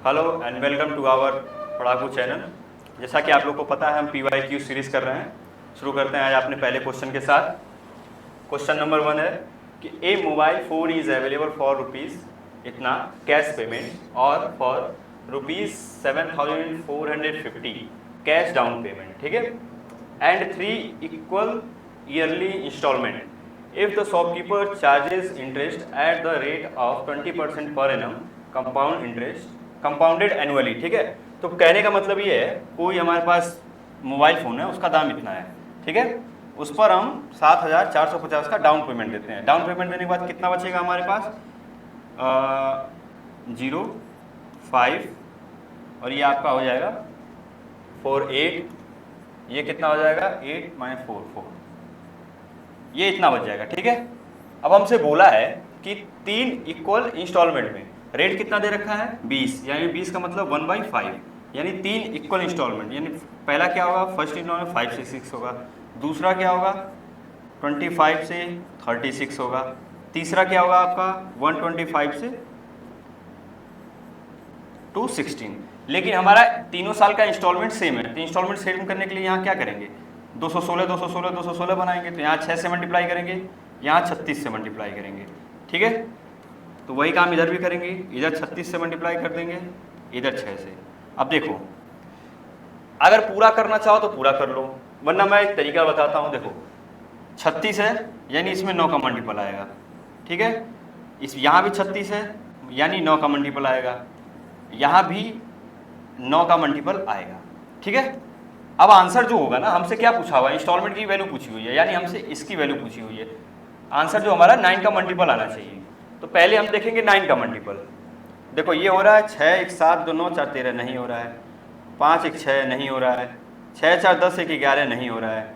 Hello and welcome to our Padhaku channel. जैसा कि आप लोग को पता है हम PYQ सीरीज़ कर रहे हैं। शुरू करते हैं आज अपने पहले क्वेश्चन के साथ। क्वेश्चन नंबर 1 है कि a mobile phone is available for rupees इतना कैश पेमेंट और for rupees 7,450 cash down payment, ठीक है, and 3 equal yearly instalment if the shopkeeper charges interest at the rate of 20% per annum compound interest compounded annually, ठीक है। तो कहने का मतलब ये है कोई हमारे पास मोबाइल फ़ोन है, उसका दाम इतना है, ठीक है, उस पर हम 7,450 का डाउन पेमेंट देते हैं। डाउन पेमेंट देने के बाद कितना बचेगा हमारे पास 0.5 और ये आपका हो जाएगा 4.8, ये कितना हो जाएगा 8 - 4, ये इतना बच जाएगा, ठीक है। अब हमसे बोला है कि 3 इक्वल इंस्टॉलमेंट में रेट कितना दे रखा है 20, यानी 20 का मतलब 1/5, यानी 3 इक्वल इंस्टॉलमेंट। यानी पहला क्या होगा, फर्स्ट इंस्टॉलमेंट 5 से 6 होगा, दूसरा क्या होगा 25 से 36 होगा, तीसरा क्या होगा आपका 125 से 216। लेकिन हमारा तीनों साल का इंस्टॉलमेंट सेम है, तो इंस्टॉलमेंट सेम करने के लिए यहाँ क्या करेंगे 216 216 216 बनाएंगे, तो यहाँ 6 से मल्टीप्लाई करेंगे, यहाँ 36 से मल्टीप्लाई करेंगे, ठीक है। तो वही काम इधर भी करेंगे, इधर 36 से मल्टीप्लाई कर देंगे, इधर 6 से। अब देखो अगर पूरा करना चाहो तो पूरा कर लो, वरना मैं एक तरीका बताता हूँ। देखो 36 है यानी इसमें 9 का मल्टीपल आएगा, ठीक है, इस यहाँ भी 36 है यानी 9 का मल्टीपल आएगा, यहाँ भी 9 का मल्टीपल आएगा, ठीक है। अब आंसर जो होगा ना, हमसे क्या पूछा हुआ है, इंस्टॉलमेंट की वैल्यू पूछी हुई है, यानी हमसे इसकी वैल्यू पूछी हुई है। आंसर जो हमारा 9 का मल्टीपल आना चाहिए। तो पहले हम देखेंगे 9 का मल्टीपल। देखो ये हो रहा है 6 1 7 2 9 4 13 नहीं हो रहा है, 5 1 6 नहीं हो रहा है, 6 4 10 1 11 नहीं हो रहा है,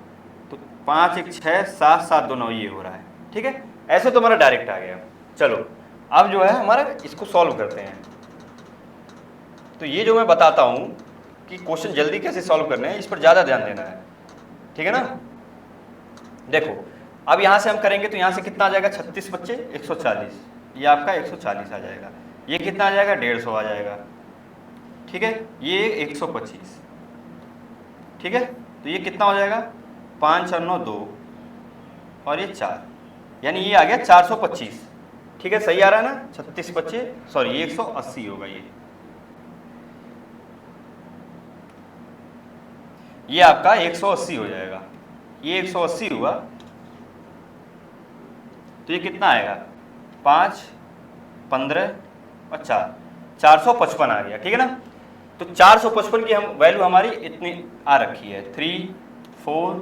तो 5 1 6 7 7 2 9 ये हो रहा है, ठीक है। ऐसे तो हमारा डायरेक्ट आ गया। चलो अब जो है हमारा इसको सॉल्व करते हैं। तो ये जो मैं बताता हूँ कि क्वेश्चन जल्दी कैसे सॉल्व करने हैं, इस पर ज़्यादा ध्यान देना है, ठीक है ना। देखो अब यहाँ से हम करेंगे तो यहाँ से कितना आ जाएगा 36 बच्चे 140, ये आपका 140 आ जाएगा, ये कितना आ जाएगा 150 आ जाएगा, ठीक है, ये 125, ठीक है। तो ये कितना हो जाएगा 5 4 9 2 और ये 4, यानी ये आ गया 425, ठीक है, सही आ रहा है ना। 36 बच्चे सॉरी ये 180 होगा, ये आपका 180 हो जाएगा, ये 180 हुआ तो ये कितना आएगा 5 15 और 4 455 आ गया, ठीक है ना। तो 455 की हम वैल्यू हमारी इतनी आ रखी है 3 4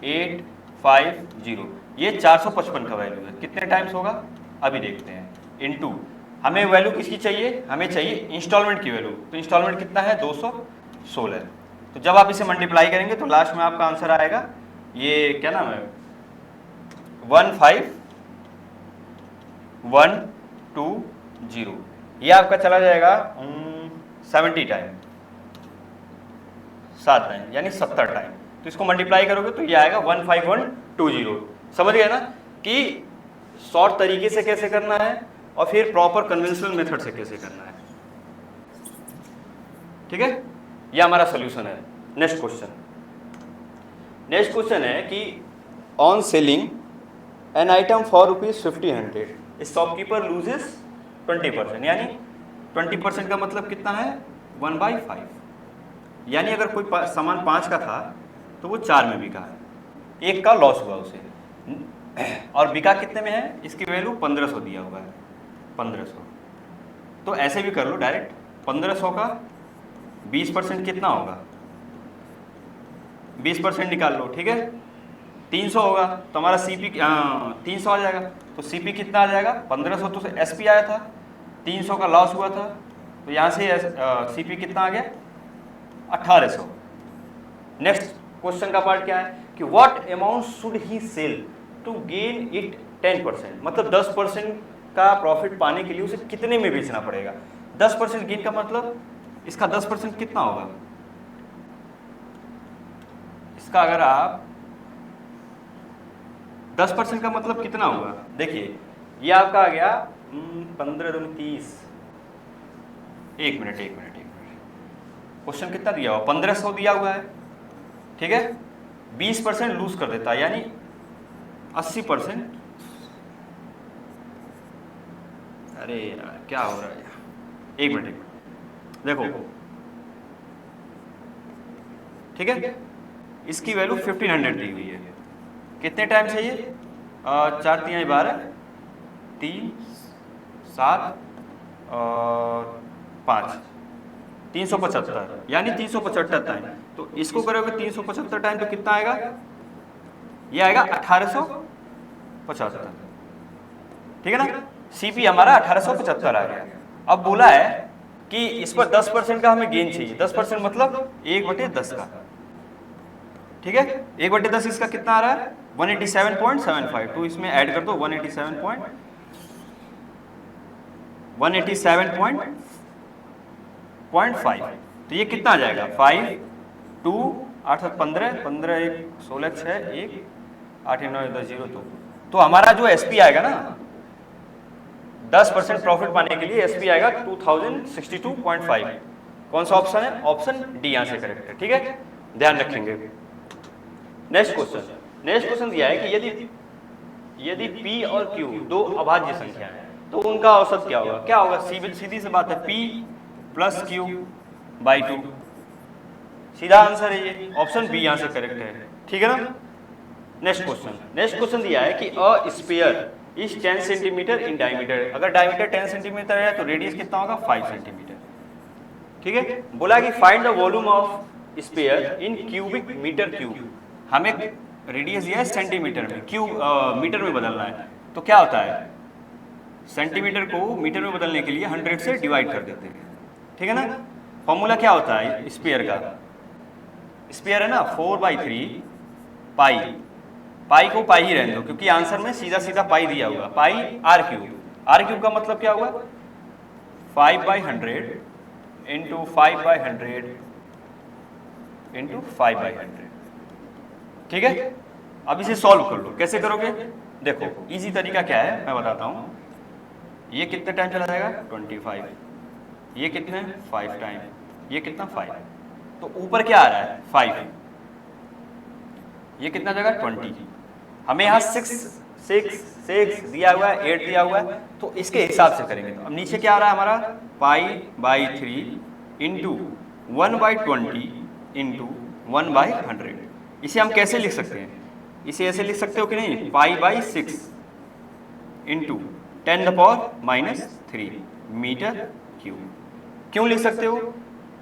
8 5 0, ये 455 का वैल्यू है। कितने टाइम्स होगा अभी देखते हैं, इनटू हमें वैल्यू किसकी चाहिए, हमें चाहिए इंस्टॉलमेंट की वैल्यू। तो इंस्टॉलमेंट कितना है 216। तो जब आप इसे मल्टीप्लाई करेंगे तो लास्ट में आपका आंसर आएगा ये क्या नाम है 15120, ये आपका चला जाएगा 70 टाइम, 7 टाइम यानी 70 टाइम। तो इसको मल्टीप्लाई करोगे तो ये आएगा 15120। समझ गए ना कि शॉर्ट तरीके से कैसे करना है और फिर प्रॉपर कन्वेंशनल मेथड से कैसे करना है, ठीक है। ये हमारा सोल्यूशन है। नेक्स्ट क्वेश्चन है कि on selling an item for ₹50 इस शॉपकीपर लूजेस 20%, यानी 20% का मतलब कितना है 1/5, यानी अगर कोई सामान 5 का था तो वो 4 में बिका है, 1 का लॉस हुआ उसे, और बिका कितने में है, इसकी वैल्यू 1500 दिया हुआ है 1500। तो ऐसे भी कर लो डायरेक्ट, 1500 का 20% कितना होगा 20% निकाल लो, ठीक है, 300 होगा तो हमारा CP 300 आ जाएगा। तो CP कितना आ जाएगा 1500, तो SP आया था, 300 का लॉस हुआ था, तो यहाँ से CP कितना आ गया 1800। नेक्स्ट क्वेश्चन का पार्ट क्या है कि what amount should he sell to gain it 10%, मतलब 10% का प्रॉफिट पाने के लिए उसे कितने में बेचना पड़ेगा। 10% गेन का मतलब इसका 10% कितना होगा, इसका अगर आप 10% का मतलब कितना होगा, देखिए ये आपका आ गया 15 दूनी 30, एक मिनट क्वेश्चन कितना दिया हुआ, 1500 दिया हुआ है, ठीक है, 20% लूज कर देता है, यानी 80%। अरे यार क्या हो रहा है यार, एक मिनट देखो, ठीक है, इसकी वैल्यू 1500 दी हुई है, कितने टाइम चाहिए, 4 3 12 3 7 और 5 375, यानी 375 टाइम। तो इसको करोगे 375 टाइम तो कितना आएगा, ये आएगा 1875, ठीक है ना। सीपी हमारा 1875 आ गया। अब बोला है कि इस पर 10% का हमें गेन चाहिए, 10% मतलब 1/10 का, ठीक है, 1/10 इसका कितना आ रहा है 187.75, तो इसमें ऐड कर दो 187.5, तो ये कितना आ जाएगा 5 2 8 15 15 1 16 6 1 8 9 10 0 2, तो हमारा जो एसपी आएगा ना 10% प्रॉफिट पाने के लिए एसपी आएगा 2062.5। कौन सा ऑप्शन है, ऑप्शन डी यहां से करेक्ट है, ठीक है, ध्यान रखेंगे। नेक्स्ट क्वेश्चन दिया है कि यदि P और Q दो अभाज्य संख्या है तो उनका औसत क्या होगा, सीधी सी बात है, P + Q/2, सीधा आंसर है ये, ऑप्शन बी यहां से करेक्ट है, ठीक है ना। नेक्स्ट क्वेश्चन दिया है कि a sphere is 10 centimetre in diameter, अगर डायमीटर 10 सेंटीमीटर है तो रेडियस कितना होगा 5 सेंटीमीटर, ठीक है। बोला कि find the volume of sphere in cubic meter cube, हमें रेडियस दिया है सेंटीमीटर में, मीटर में बदलना है, तो क्या होता है सेंटीमीटर को मीटर में बदलने के लिए 100 से डिवाइड कर देते हैं, ठीक है ना। फॉर्मूला क्या होता है स्फीयर का, स्फीयर है ना 4/3 पाई को पाई ही रहने दो क्योंकि आंसर में सीधा पाई दिया हुआ, पाई r³ का मतलब क्या हुआ 5/100 इंटू 5/100 इंटू 5/100, ठीक है। अब इसे सॉल्व कर लो, कैसे करोगे, देखो इजी तरीका क्या है मैं बताता हूं, ये कितने टाइम चला जाएगा 25, ये कितने 5 टाइम, ये कितना 5, तो ऊपर क्या आ रहा है 5, ये कितना जगह 20, हमें यहाँ 6 दिया हुआ है, 8 दिया हुआ है, तो इसके हिसाब से करेंगे। तो अब नीचे क्या आ रहा है हमारा π/3 इंटू 1/20 इंटू 1/100, इसे हम कैसे लिख सकते हैं, इसे ऐसे लिख सकते हो कि नहीं, π/6 इंटू 10⁻³ मीटर क्यूब, क्यों लिख सकते हो,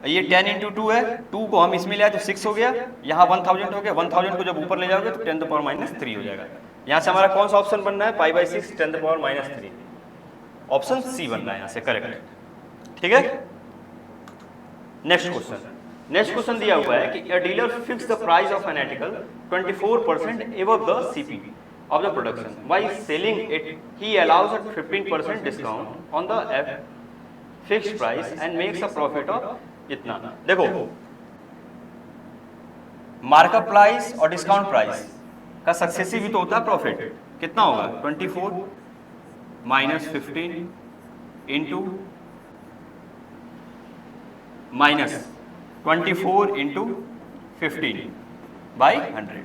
ये 10 इंटू 2 है, 2 को हम इसमें ले आए तो 6 हो गया, यहाँ 1000 हो गया, 1000 को जब ऊपर ले जाओगे तो 10⁻³ हो जाएगा। यहाँ से हमारा कौन सा ऑप्शन बनना है π/6 10⁻³, ऑप्शन सी बनना है यहाँ से करेक्ट, ठीक है। नेक्स्ट क्वेश्चन दिया हुआ है कि अ dealer fix the price of an article 24% above the CP of the production, by selling it he allows a 15% discount on the fixed price and makes a profit of इतना। देखो markup price और discount price का successive ही तो होता है profit, कितना होगा 24 - 15 into -24 into 15/100,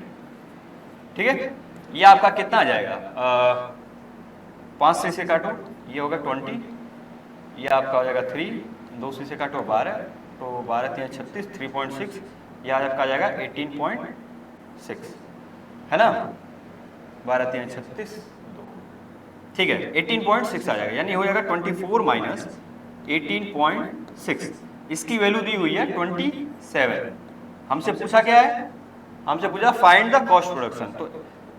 ठीक है। ये आपका कितना आ जाएगा 5 से इसे काटो, ये होगा 20, ये आपका हो जाएगा 3, 2 से इसे काटो 12, तो 12 3 36, 3.6, यह आपका आ जाएगा 18.6, है ना, 12 3 36 ठीक है 18.6 आ जाएगा, यानी हो जाएगा 24 माइनस 18.6, इसकी वैल्यू दी हुई है 27। हमसे पूछा क्या है, हमसे पूछा फाइंड द कॉस्ट प्रोडक्शन, तो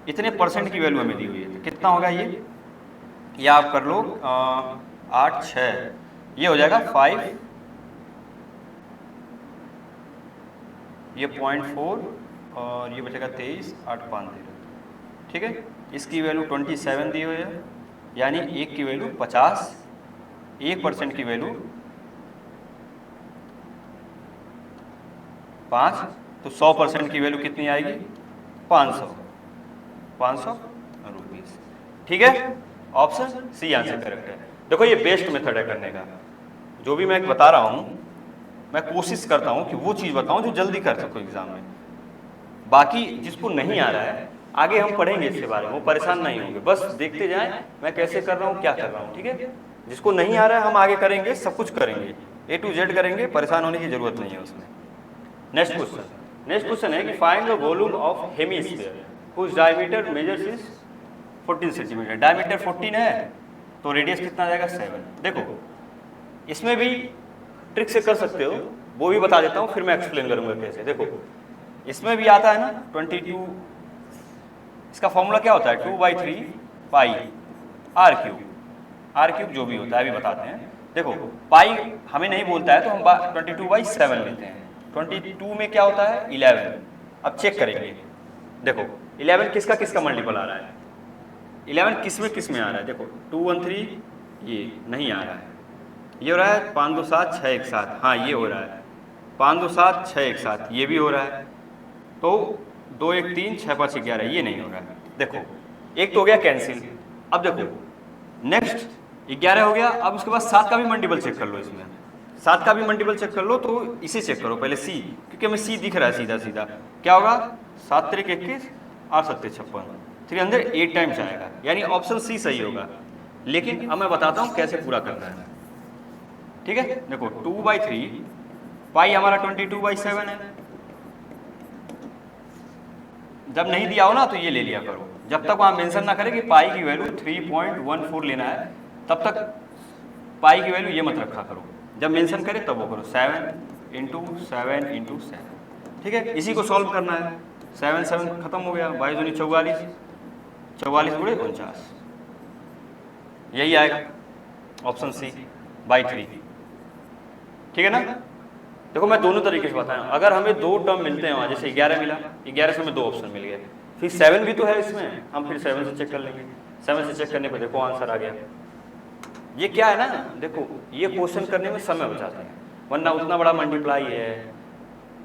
इतने परसेंट की वैल्यू हमें दी हुई है, तो कितना होगा ये आप कर लो 8 6, ये हो जाएगा 5, ये 0.4 और ये बचेगा 23 8 5 0, ठीक है। इसकी वैल्यू 27 दी हुई है, यानी एक की वैल्यू 50, 1% की वैल्यू 5, तो 100% की वैल्यू कितनी आएगी 500 रुपीज, ठीक है। ऑप्शन सी आंसर करेक्ट है। देखो ये बेस्ट मेथड है करने का, जो भी मैं बता रहा हूँ मैं कोशिश करता हूँ कि वो चीज़ बताऊँ जो जल्दी कर सको एग्जाम में। बाकी जिसको नहीं आ रहा है आगे हम पढ़ेंगे इसके बारे में, वो परेशान नहीं होंगे, बस देखते जाएं मैं कैसे कर रहा हूँ, क्या कर रहा हूँ, ठीक है। जिसको नहीं आ रहा है हम आगे करेंगे, सब कुछ करेंगे, A to Z करेंगे, परेशान होने की जरूरत नहीं है उसमें। नेक्स्ट क्वेश्चन है कि find the volume of hemisphere whose diameter measures is 14 centimeter. Diameter 14 है तो रेडियस कितना आ जाएगा 7। देखो इसमें भी ट्रिक से कर सकते हो, वो भी बता देता हूँ, फिर मैं एक्सप्लेन करूंगा कैसे। देखो इसमें भी आता है ना 22, इसका फॉर्मूला क्या होता है 2/3 पाई r क्यूब जो भी होता है अभी बताते हैं। देखो पाई हमें नहीं बोलता है तो हम 22/7 लेते हैं। 22 में क्या होता है 11। अब चेक करेंगे, देखो 11 किसका किसका मल्टीपल आ रहा है, 11 किस में आ रहा है। देखो 213 ये नहीं आ रहा है, ये हो रहा है 5 2 7 6 1 7, हाँ ये हो रहा है 5 2 7 6 1 7, ये भी हो रहा है। तो 2 1 3 6 5 11 ये नहीं हो रहा है। देखो एक तो हो गया कैंसिल। अब देखो नेक्स्ट 11 हो गया, अब उसके बाद 7 का भी मल्टीपल चेक कर लो, इसमें 7 का भी मल्टीपल चेक कर लो। तो इसे चेक करो पहले C, क्योंकि हमें C दिख रहा है सीधा सीधा। क्या होगा 7 3 21 8 7 56, 308 टाइम्स आएगा, यानी ऑप्शन C सही होगा। लेकिन अब मैं बताता हूँ कैसे पूरा करना है, ठीक है। देखो 2/3 पाई हमारा 22/7 है। जब नहीं दिया हो ना तो ये ले लिया करो, जब तक वहां मेंशन ना करे कि पाई की वैल्यू 3.14 लेना है तब तक पाई की वैल्यू ये मत रखा करो। जब मेंशन करे तब वो करो 7 × 7 × 7, ठीक है। इसी को सॉल्व करना है। 7 7 खत्म हो गया, 22 दूनी 44, 44 गुणे 49, यही आएगा ऑप्शन C बाई 3, ठीक है ना। देखो मैं दोनों तरीके से बताया, अगर हमें दो टर्म मिलते हैं वहाँ, जैसे 11 मिला, 11 से हमें दो ऑप्शन मिल गए, फिर 7 भी तो है इसमें, हम फिर 7 से चेक कर लेंगे। 7 से चेक करने पर देखो आंसर आ गया। ये क्या है ना, देखो ये क्वेश्चन करने में समय बचाता है, वरना उतना बड़ा मल्टीप्लाई है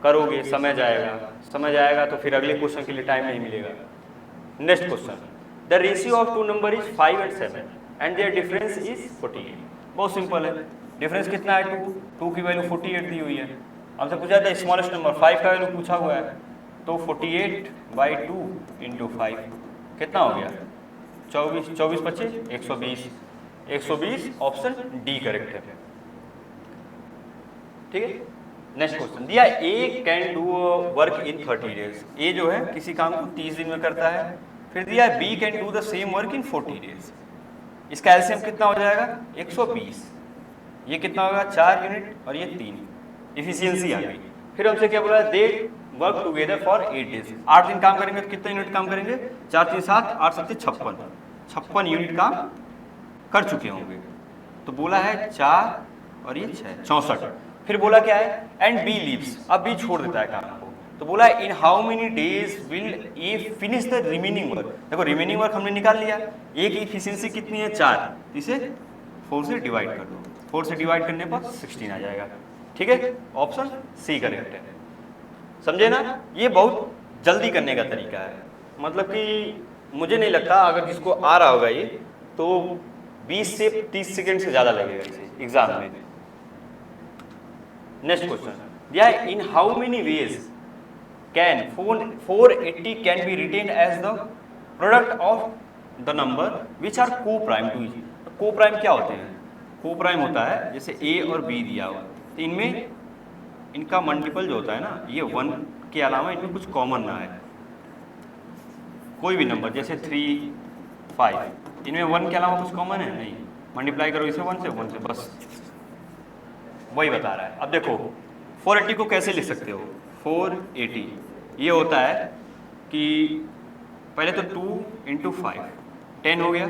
करोगे समय जाएगा तो फिर अगले क्वेश्चन के लिए टाइम नहीं मिलेगा। Next question, the ratio of two number is 5 and 7 and their difference is 48। बहुत सिंपल है, डिफरेंस कितना है 2 की वैल्यू 48 दी हुई है। हमसे पूछा था स्मॉलेस्ट नंबर 5 का वैल्यू पूछा हुआ है, तो 48/2 × 5 कितना हो गया 24 24 25 120, 120 ऑप्शन डी करेक्ट है, ठीक है। नेक्स्ट क्वेश्चन दिया A can do work in 30 days. A जो है किसी काम को 30 दिन में करता है। फिर दिया B can do the same work in 40 days. इसका एलसीएम कितना हो जाएगा 120, ये कितना होगा 4 यूनिट और ये 3, इफिशियंसी आ गई। फिर हमसे क्या बोला they work together for 8 days. 8 दिन काम करेंगे तो कितने यूनिट काम करेंगे 4 3 7 8 7 56 यूनिट काम कर चुके होंगे। तो बोला है 4 और ये 6 64। फिर बोला क्या है एंड बी लीव्स, अब बी छोड़ देता है काम को। तो बोला इन how many days will A finish the remaining work. देखो रिमेनिंग वर्क हमने निकाल लिया, ए की इफिशियंसी कितनी है 4, इसे 4 से डिवाइड कर दो, 4 से डिवाइड करने पर 16 आ जाएगा, ठीक है। ऑप्शन सी करेक्ट है, समझे ना। ये बहुत जल्दी करने का तरीका है, मतलब कि मुझे नहीं लगता अगर जिसको आ रहा होगा ये तो 20 से 30 सेकंड से ज़्यादा लगेगा इसे एग्जाम में। नेक्स्ट क्वेश्चन या in how many ways can 480 can be written as the product of the number which are co prime to each. Co prime क्या होते हैं, को प्राइम होता है जैसे ए और बी दिया हुआ, तो इनमें इनका मल्टीपल जो होता है ना, ये 1 के अलावा इनमें कुछ कॉमन ना है। कोई भी नंबर जैसे 3 5, इनमें 1 के अलावा कुछ कॉमन है नहीं, मल्टीप्लाई करो इसे 1 से बस वही बता रहा है। अब देखो 480 को कैसे लिख सकते हो, 480 ये होता है कि पहले तो 2 × 5 10 हो गया,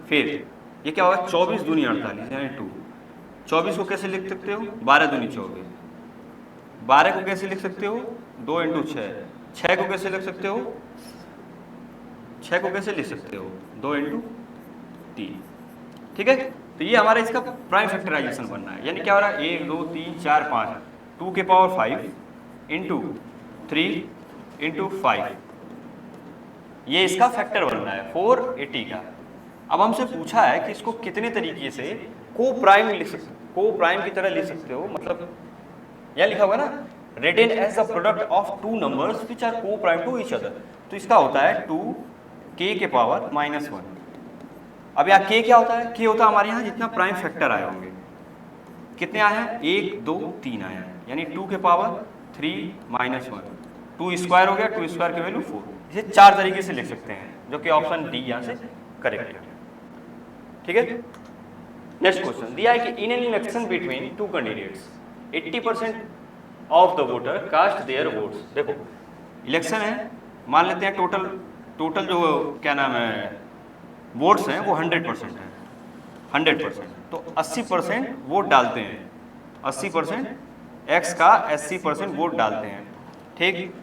फिर ये क्या होगा 24 दूनी 48 यानी 2। 24 को कैसे लिख सकते हो 12 दूनी 24, 12 को कैसे लिख सकते हो 2 × 6, 6 को कैसे लिख सकते हो 6 को कैसे लिख सकते हो 2 × 3, ठीक है। तो ये हमारा इसका प्राइम फैक्टराइजेशन बनना है, यानी क्या हो रहा है 1 2 3 4 5 2 के पावर 5 × 3 × 5, ये इसका फैक्टर बनना है 480 का। अब हमसे पूछा है कि इसको कितने तरीके से को प्राइम को प्राइम की तरह लिख सकते हो, मतलब यहाँ लिखा हुआ ना written as the product of two numbers which are co prime to each other, तो इसका होता है 2k के पावर -1। अब यहाँ k क्या होता है, k होता है हमारे यहाँ जितना प्राइम फैक्टर आए होंगे, कितने आए हैं 1 2 3 आए हैं, यानी 2 के पावर 3 -1, 2 स्क्वायर हो गया, 2 स्क्वायर की वैल्यू 4। इसे 4 तरीके से लिख सकते हैं, जो कि ऑप्शन डी यहाँ से करेक्ट है। ठीक है, नेक्स्ट क्वेश्चन दिया है कि in an election between two candidates 80% of the voter cast their votes. देखो इलेक्शन है, मान लेते हैं टोटल जो क्या नाम है वोट्स हैं वो 100% है, 100%, तो 80% वोट डालते हैं, 80% एक्स का 80% वोट डालते हैं। ठीक,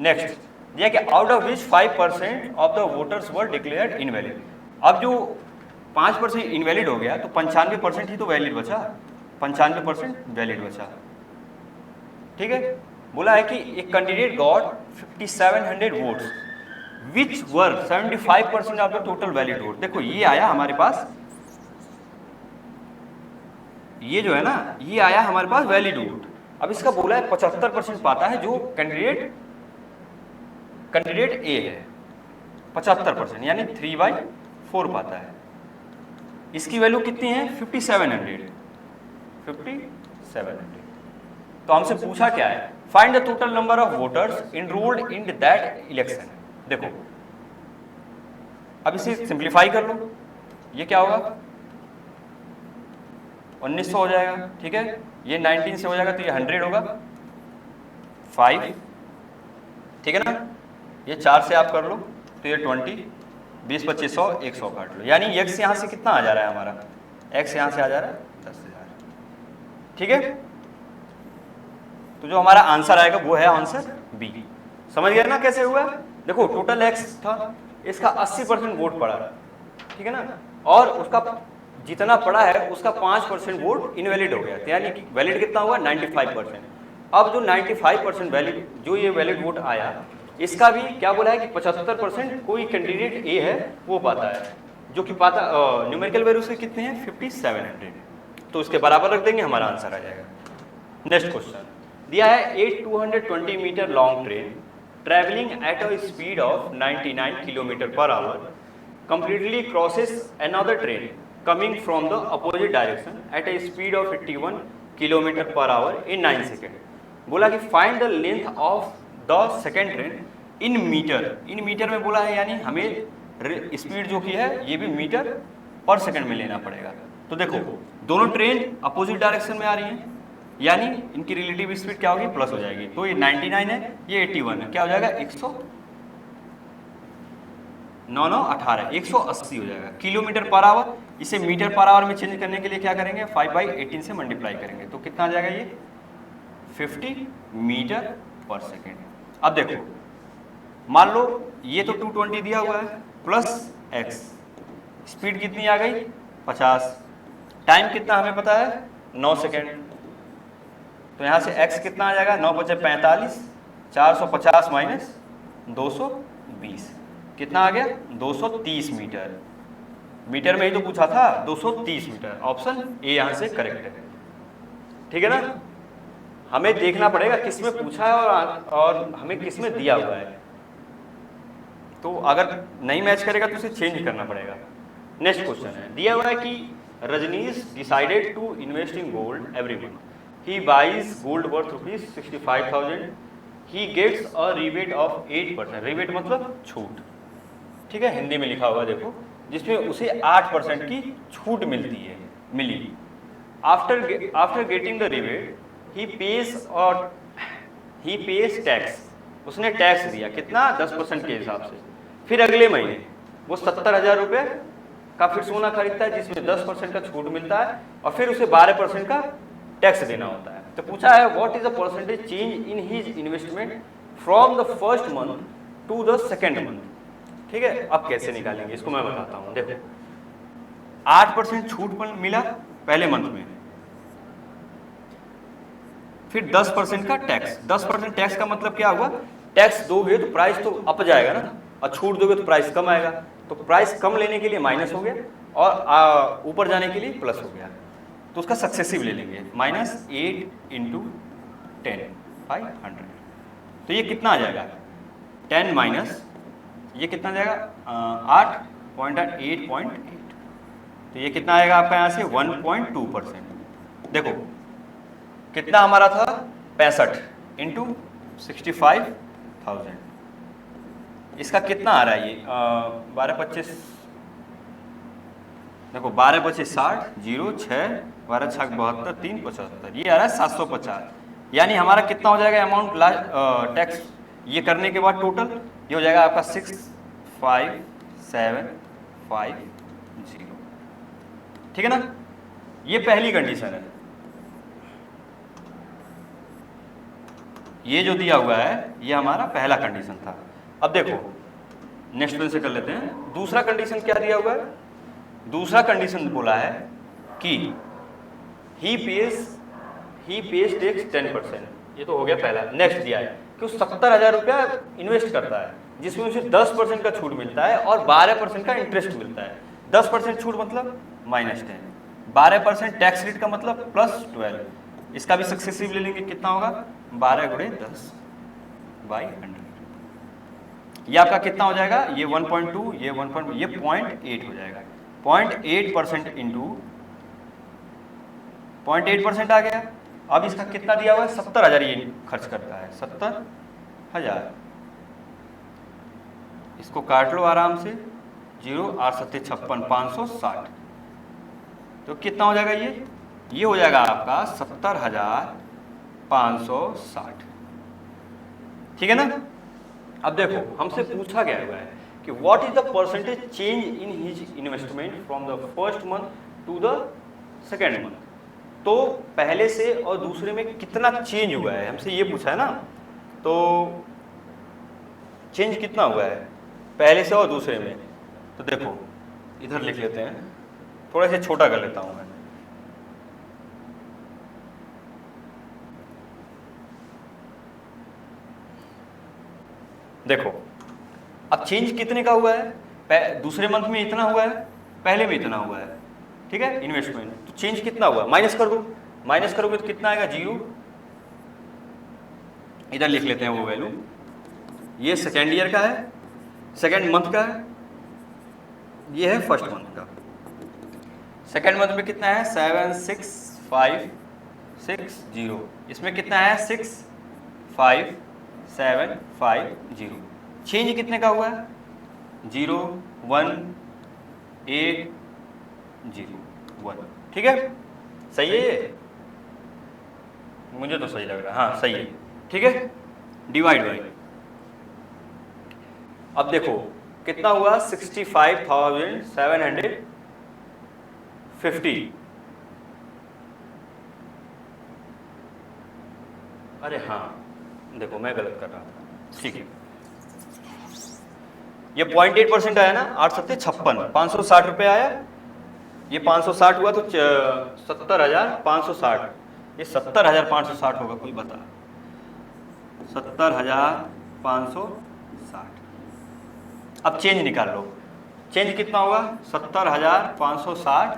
नेक्स्ट दिया कि out of which 5% of the voters were declared invalid. अब जो 5% इनवैलिड हो गया तो 95% ही तो वैलिड बचा, 95% वैलिड बचा। ठीक है, बोला है कि एक candidate got 5700 votes which were 75% of the total valid vote. देखो ये आया हमारे पास, ये जो है ना ये आया हमारे पास वैलिड वोट। अब इसका बोला है 75% पाता है जो कैंडिडेट ए है, 75% यानी 3/4 पाता है। इसकी वैल्यू कितनी है 5700। तो हमसे पूछा क्या है, find the total number of voters enrolled in that election. देखो अब इसे सिंप्लीफाई कर लो, ये क्या होगा 1900 हो जाएगा। ठीक है, ये 19 से हो जाएगा तो ये 100 होगा 5। ठीक है ना, ये 4 से आप कर लो तो ये 20, 20 25 100 100 काट लो, यानी x यहाँ से कितना आ जा रहा है हमारा, x यहाँ से आ जा रहा है 10,000। ठीक है, तो जो हमारा आंसर आएगा वो है आंसर बी। समझ गए ना कैसे हुआ। देखो टोटल x था, इसका 80% वोट पड़ा, ठीक है ना, और उसका जितना पड़ा है उसका 5% वोट इनवैलिड हो गया, यानी कि वैलिड कितना हुआ 95%। अब जो 95% वैलिड जो ये वैलिड वोट आया, इसका भी क्या बोला है कि 75% कोई कैंडिडेट ए है वो पाता है, जो कि पाता न्यूमेरिकल वैल्यू से कितने हैं 5700, तो इसके बराबर रख देंगे, हमारा आंसर आ जाएगा। नेक्स्ट क्वेश्चन दिया है 220 meter long train travelling at a speed of 99 kilometer per hour completely crosses another train coming from the opposite direction at a speed of 81 km per hour in 9 seconds। बोला कि find the length of the second train in meter। इन meter में बोला है, यानी हमें speed जो की है ये भी मीटर पर सेकंड में लेना पड़ेगा। तो देखो दोनों ट्रेन अपोजिट डायरेक्शन में आ रही हैं, यानी इनकी रिलेटिव स्पीड क्या होगी प्लस हो जाएगी। तो ये 99 है, ये 81 है, क्या हो जाएगा 180 हो जाएगा किलोमीटर पर आवर। इसे मीटर पर आवर में चेंज करने के लिए क्या करेंगे 5/18 से मल्टीप्लाई करेंगे, तो कितना आ जाएगा ये 50 मीटर पर सेकेंड। अब देखो मान लो ये तो 220 दिया हुआ है प्लस x, स्पीड कितनी आ गई 50, टाइम कितना हमें पता है 9 सेकेंड, तो यहाँ से x कितना आ जाएगा 9 × 5 = 45, 450 माइनस 220 कितना आ गया 230 मीटर। मीटर में ही तो पूछा था 230 मीटर, ऑप्शन ए यहाँ से करेक्ट है। ठीक है ना, हमें देखना पड़ेगा किसमें पूछा है और हमें किसमें दिया हुआ है, तो अगर नहीं मैच करेगा तो उसे चेंज करना पड़ेगा। नेक्स्ट क्वेश्चन है दिया हुआ है कि Rajneesh decided to invest in gold every month, he buys gold worth ₹65,000, he gets a rebate of 8%। Rebate मतलब छूट, ठीक है, हिंदी में लिखा हुआ देखो, जिसमें उसे 8% की छूट मिली। After getting the rebate he pays tax, उसने टैक्स दिया कितना 10% के हिसाब से। फिर अगले महीने वो 70,000 रुपये का फिर सोना खरीदता है, जिसमें 10% का छूट मिलता है, और फिर उसे 12% का टैक्स देना होता है। तो पूछा है what is the percentage change in his investment from the first month to the second month. ठीक है, अब कैसे निकालेंगे इसको मैं बताता हूँ। देखो 8% छूट मिला पहले मंथ में, फिर 10% का टैक्स। 10% टैक्स का मतलब क्या हुआ, टैक्स दोगे तो प्राइस तो अप जाएगा ना, और छूट दोगे तो प्राइस कम आएगा, तो प्राइस कम लेने के लिए माइनस हो गया और ऊपर जाने के लिए प्लस हो गया। तो उसका सक्सेसिव ले लेंगे, -8 इंटू 10 500। तो ये कितना आ जाएगा, 10 माइनस ये कितना जाएगा 8.8, तो ये कितना आएगा आपका यहाँ से 1.2%। देखो कितना हमारा था 65 इंटू 65,000, इसका कितना आ रहा है ये 12-25, देखो 12-25 60, 0 6 12 6 72 3 75, ये आ रहा है 750। यानी हमारा कितना हो जाएगा अमाउंट टैक्स ये करने के बाद टोटल ये हो जाएगा आपका 65750, ठीक है ना। ये पहली कंडीशन है, ये जो दिया हुआ है ये हमारा पहला कंडीशन था। अब देखो नेक्स्ट वन से कर लेते हैं, दूसरा कंडीशन क्या दिया हुआ है। दूसरा कंडीशन बोला है कि ही पेज टैक्स 10%, ये तो हो गया पहला। नेक्स्ट दिया है कि वो 70,000 रुपया इन्वेस्ट करता है जिसमें उसे 10% का छूट मिलता है और 12% का इंटरेस्ट मिलता है। 10% छूट मतलब -10, 12% टैक्स रेट का मतलब +12। इसका भी सक्सेसिव ले लेंगे, कितना होगा 12 × 10/100। ये आपका कितना हो जाएगा, ये 1.2, ये 1. ये 0.8 हो जाएगा। 0.8% इंटू 0.8% आ गया। अब इसका कितना दिया हुआ है 70,000 ये खर्च करता है, 70,000। इसको काट लो आराम से, 0 8 7 56 560, तो कितना हो जाएगा ये हो जाएगा आपका 70,560, ठीक है ना। अब देखो हमसे पूछा गया हुआ है कि what is the percentage change in his investment from the first month to the second month. तो पहले से और दूसरे में कितना चेंज हुआ है, हमसे ये पूछा है ना। तो चेंज कितना हुआ है पहले से और दूसरे में, तो देखो इधर लिख लेते हैं, थोड़ा सा छोटा कर लेता हूं मैं। देखो अब चेंज कितने का हुआ है, दूसरे मंथ में इतना हुआ है, पहले में इतना हुआ है, ठीक है इन्वेस्टमेंट। तो चेंज कितना हुआ माइनस कर दो, माइनस करोगे तो कितना आएगा 0। इधर लिख लेते हैं वो वैल्यू। ये सेकेंड ईयर का है, सेकेंड मंथ का है, ये है फर्स्ट मंथ का। सेकेंड मंथ में कितना है 76560, इसमें कितना है 65750। चेंज कितने का हुआ है 0 1 8 0 1, ठीक है सही है ये, मुझे तो सही लग रहा है, हाँ सही है, ठीक है। डिवाइड बाई, अब देखो कितना हुआ 65,750। अरे हाँ देखो मैं गलत कर रहा था, ठीक है। ये 0.8% आया ना, 8 7 56 560 रुपये आया। ये 560 हुआ तो 70,560, ये 70,560 होगा, कोई बता 70,560। अब चेंज निकाल लो, चेंज कितना होगा 70,560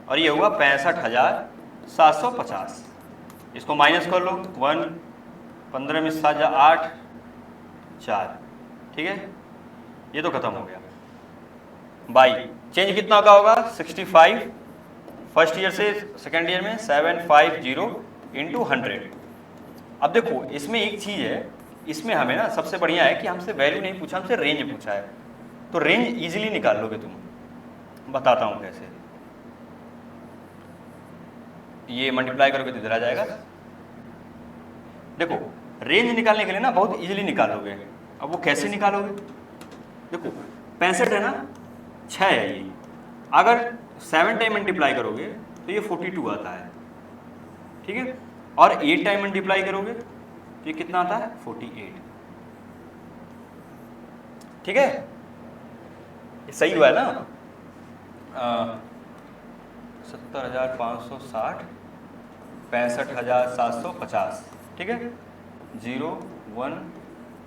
और ये हुआ 65,750। इसको माइनस कर लो, 1 15 में 7 8 4, ठीक है ये तो खत्म हो गया। बाई चेंज कितना का होगा 65 फर्स्ट ईयर से सेकेंड ईयर में 750 इंटू 100। अब देखो इसमें एक चीज़ है, इसमें हमें ना सबसे बढ़िया है कि हमसे वैल्यू नहीं पूछा, हमसे रेंज पूछा है। तो रेंज इजीली निकाल लोगे तुम, बताता हूँ कैसे। ये मल्टीप्लाई करोगे तो इधर आ जाएगा। देखो रेंज निकालने के लिए ना बहुत इजीली निकालोगे। अब वो कैसे निकालोगे, देखो 65 है ना, 6 है ये, अगर 7 टाइम मल्टीप्लाई करोगे तो ये 42 आता है, ठीक है। और 8 टाइम मल्टीप्लाई करोगे तो ये कितना आता है 48, ठीक है ये सही हुआ है ना। 70,560 65,750, ठीक है 0 1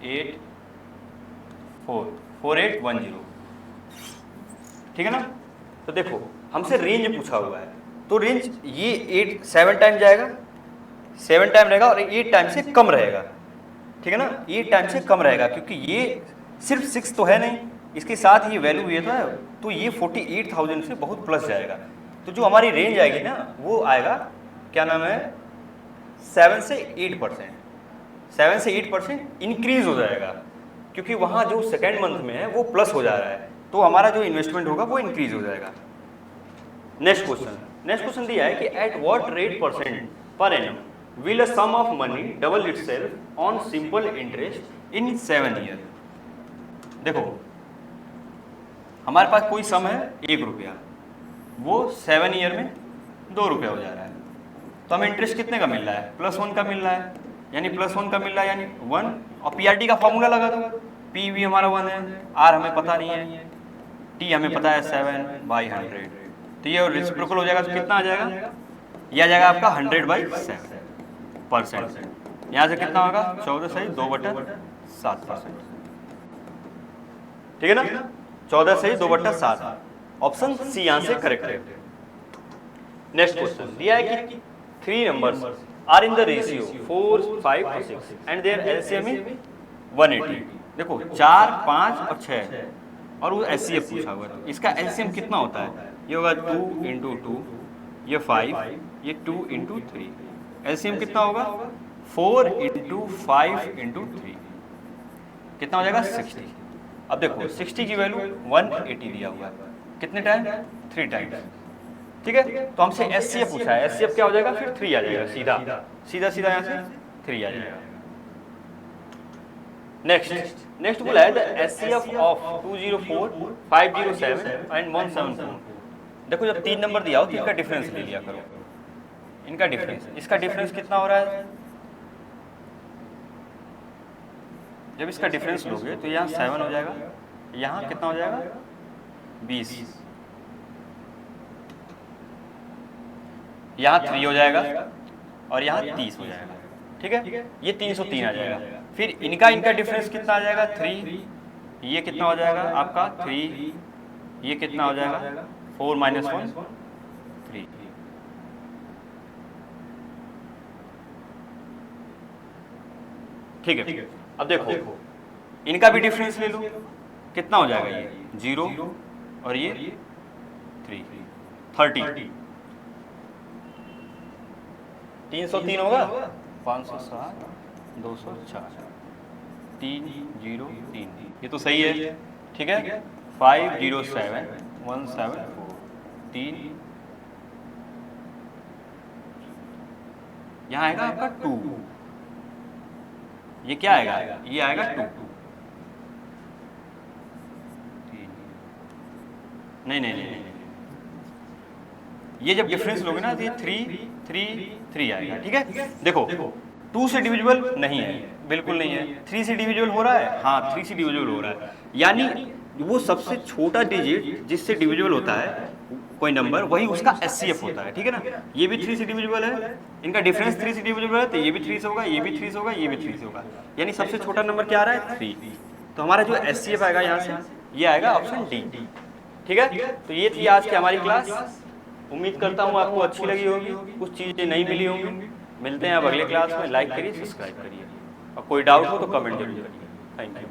8 4 4810, ठीक है ना। तो देखो हमसे रेंज पूछा हुआ है, तो रेंज ये 7 टाइम जाएगा, 7 टाइम रहेगा और 8 टाइम से कम रहेगा, ठीक है ना, 8 टाइम से कम रहेगा, क्योंकि ये सिर्फ 6 तो है नहीं, इसके साथ ये वैल्यू ये तो ये 48,000 से बहुत प्लस जाएगा। तो जो हमारी रेंज आएगी ना वो आएगा, क्या नाम है, 7 से 8%, 7 से 8% इंक्रीज हो जाएगा, क्योंकि वहाँ जो सेकेंड मंथ में है वो प्लस हो जा रहा है, तो हमारा जो इन्वेस्टमेंट होगा वो इंक्रीज हो जाएगा। नेक्स्ट क्वेश्चन दिया है कि at what rate percent per annum will a sum of money double itself on simple interest in 7 year। देखो हमारे पास कोई सम है 1 रुपया, वो 7 ईयर में 2 रुपया हो जा रहा है, तो हमें इंटरेस्ट कितने का मिल रहा है, +1 का मिल रहा है, यानी +1 का मिल रहा है, यानी 1, और पीआरटी का फॉर्मूला लगा दो, पी भी हमारा 1 है, आर हमें पता नहीं है, टी हमें पता है 7/100, तो ये रेसिप्रोकल हो जाएगा, तो कितना आ जाएगा, ये आ जाएगा आपका 100/7%। यहाँ से कितना होगा, 14 सही 2/7%, ठीक है ना, 14 सही 2/7, ऑप्शन सी यहाँ से करेक्ट है। नेक्स्ट क्वेश्चन दिया है कि 3 numbers are in the ratio 4, 5 और 6 एंड देयर एलसीएम इज 180। देखो 4, 5 और 6 और वो एचसीएफ पूछा हुआ है, इसका एलसीएम कितना होता है, ये होगा 2 × 2, ये 5, ये 2 × 3, एलसीएम कितना होगा 4 × 5 × 3, कितना हो जाएगा 60। अब देखो 60 की वैल्यू 180 दिया हुआ है, कितने टाइम, 3 टाइम्स, ठीक है, तो हमसे एचसीएफ पूछा है, एचसीएफ क्या हो जाएगा, फिर 3 आ जाएगा, सीधा यहाँ से 3 आ जाएगा। नेक्स्ट बोला है द एचसीएफ ऑफ 204, 507 एंड 174। देखो जब 3 नंबर दिया हो तो इनका डिफरेंस ले लिया करो, इनका डिफरेंस, इसका डिफरेंस कितना हो रहा है, जब इसका डिफरेंस लोगे तो यहाँ 7 हो जाएगा, यहाँ कितना हो जाएगा 20, यहाँ 3 हो जाएगा और यहाँ 30 हो जाएगा, ठीक है, ये 303 आ जाएगा। फिर इनका डिफरेंस कितना आ जाएगा 3, ये कितना हो जाएगा आपका 3, ये कितना हो जाएगा 4 - 1 3, ठीक है। अब देखो इनका भी डिफरेंस ले लो, कितना हो जाएगा, ये 0 और ये 3, 30, 303 होगा, 560, 204, 303, ये तो सही है, ठीक है, 507, 174, 3, यहाँ आएगा आपका 2, ये क्या आएगा, ये आएगा 2, नहीं, ये जब डिफरेंस लोगे ना तो ये 3 आएगा, ठीक है। देखो 2 से डिविजिबल नहीं है, बिल्कुल नहीं है, 3 से डिविजिबल हो रहा है, हाँ 3 से डिविजिबल हो रहा है, यानी वो सबसे छोटा डिजिट जिससे डिविजिबल होता है कोई नंबर, वही उसका एचसीएफ होता है, ठीक है ना। ये भी 3 से डिविजिबल है, इनका डिफरेंस 3 से डिविजिबल है, तो ये भी 3 से होगा, ये भी 3 से होगा, ये भी 3 से होगा, यानी सबसे छोटा नंबर क्या आ रहा है 3। तो हमारा जो एचसीएफ आएगा यहाँ से, ये आएगा ऑप्शन डी, ठीक है। तो ये थी आज की हमारी क्लास, उम्मीद करता हूँ आपको अच्छी लगी होगी, कुछ चीज़ें नहीं मिली होंगी। मिलते हैं अब अगले क्लास में, लाइक करिए, सब्सक्राइब करिए, और कोई डाउट हो तो कमेंट जरूर करिए। Thank you.